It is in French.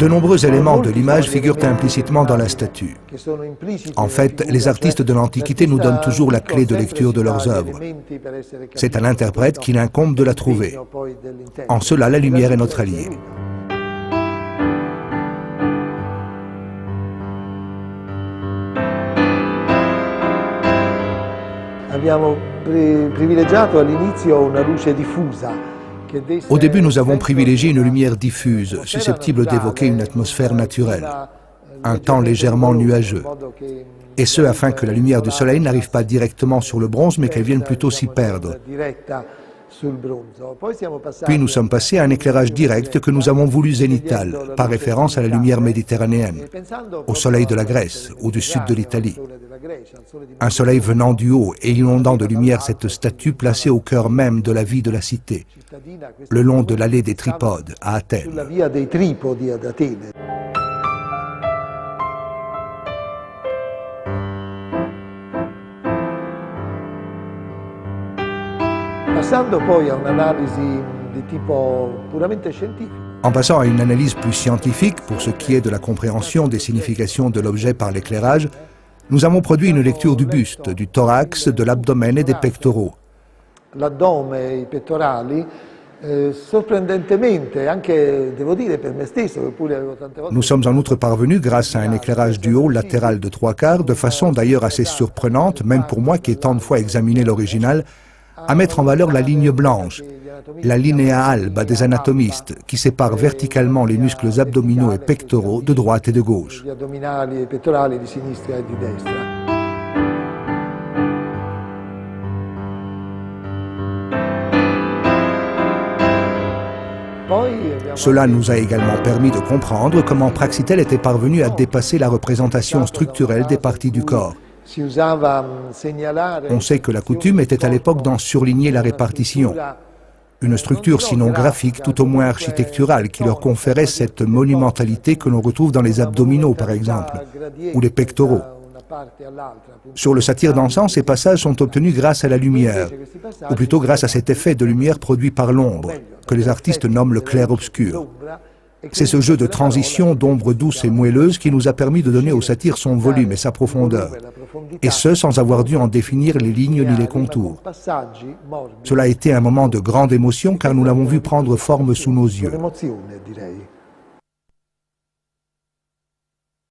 De nombreux éléments de l'image figurent implicitement dans la statue. En fait, les artistes de l'Antiquité nous donnent toujours la clé de lecture de leurs œuvres. C'est à l'interprète qu'il incombe de la trouver. En cela, la lumière est notre allié. Au début, nous avons privilégié une lumière diffuse, susceptible d'évoquer une atmosphère naturelle, un temps légèrement nuageux, et ce afin que la lumière du soleil n'arrive pas directement sur le bronze, mais qu'elle vienne plutôt s'y perdre. Puis nous sommes passés à un éclairage direct que nous avons voulu zénithal, par référence à la lumière méditerranéenne, au soleil de la Grèce ou du sud de l'Italie. Un soleil venant du haut et inondant de lumière cette statue placée au cœur même de la vie de la cité, le long de l'allée des Tripodes à Athènes. En passant à une analyse plus scientifique pour ce qui est de la compréhension des significations de l'objet par l'éclairage, nous avons produit une lecture du buste, du thorax, de l'abdomen et des pectoraux. Nous sommes en outre parvenus, grâce à un éclairage du haut latéral de 3/4, de façon d'ailleurs assez surprenante, même pour moi qui ai tant de fois examiné l'original, à mettre en valeur la ligne blanche, la linea alba des anatomistes, qui sépare verticalement les muscles abdominaux et pectoraux de droite et de gauche. Cela nous a également permis de comprendre comment Praxitèle était parvenu à dépasser la représentation structurelle des parties du corps. On sait que la coutume était à l'époque d'en surligner la répartition, une structure sinon graphique, tout au moins architecturale, qui leur conférait cette monumentalité que l'on retrouve dans les abdominaux, par exemple, ou les pectoraux. Sur le satyre dansant, ces passages sont obtenus grâce à la lumière, ou plutôt grâce à cet effet de lumière produit par l'ombre, que les artistes nomment le clair-obscur. C'est ce jeu de transition d'ombre douce et moelleuse qui nous a permis de donner au satyre son volume et sa profondeur, et ce sans avoir dû en définir les lignes ni les contours. Cela a été un moment de grande émotion car nous l'avons vu prendre forme sous nos yeux.